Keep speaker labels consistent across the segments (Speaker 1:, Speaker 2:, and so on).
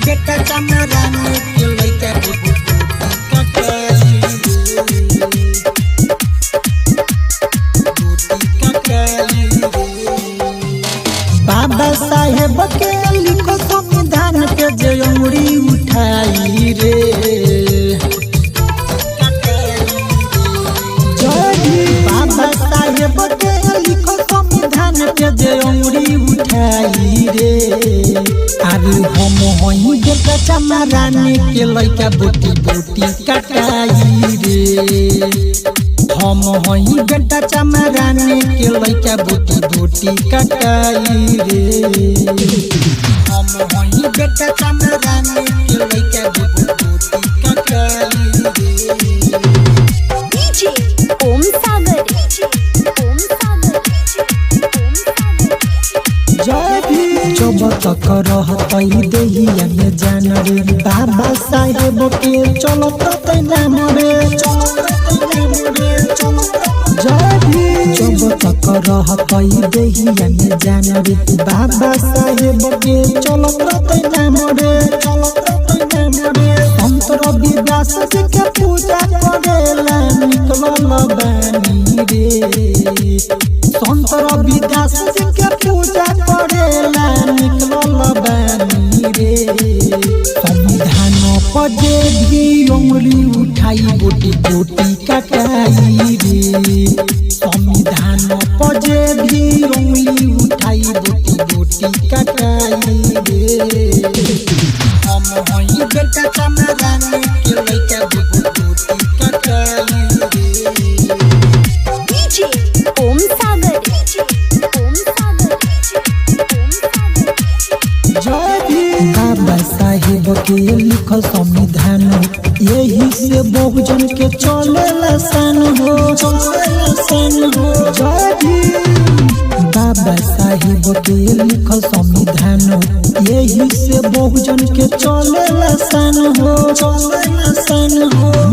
Speaker 1: बेटा चमरानी के लइका बाबा साहेब के लिखो संविधान के जे उंगली उठाई रे बाबा साहेब के लिखो संविधान के जे उंगली उठाई रे अरे हम होई बेटा चमरानी के लइका बोटी बोटी कटाई रे हम होई बेटा चमरानी के लइका बोटी बोटी कटाई रे हम होई बेटा चमरानी के लइका बोटी बोटी कटाई रे
Speaker 2: डीजे ओम सागर
Speaker 1: जब तक रहतई देहिया में जान रे बाबा साहेब के चलत तै नाम रे जब तक रहतई देहिया में जान रे बाबा साहेब के चलत तै नाम रे अंतर विदास के पूजा करेला निकलल बानी रे संतर विदास के पूजा करेला निकलल बानी रे संविधान पर जे भी उंगली उठाई बोटी बोटी कटाई रे संविधान पर जे भी उंगली उठाई बोटी बोटी कटाई रे हम होई बेटा चमरानी के लइका बोटी बोटी कटाई रे
Speaker 2: डीजे ओम सागर
Speaker 1: बाबा साहेब के लिखल संविधान यही से बहुजन के चलेला सन हो बाबा साहेब के लिखल संविधान यही से बहुजन के चलेला सन हो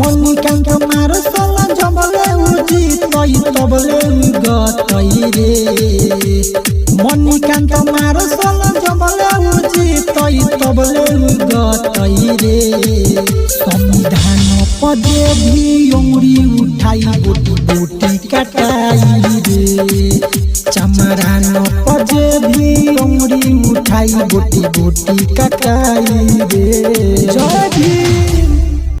Speaker 1: मणिकांत मार सला जबले उजी तई तबले गतई रे मणिकांत मार सला जबले उजी तई तबले गतई रे संविधान पदे भी उंगली उठाई बोटी बोटी कटाई रे चमरान पदे भी उंगली उठाई बोटी बोटी कटाई रे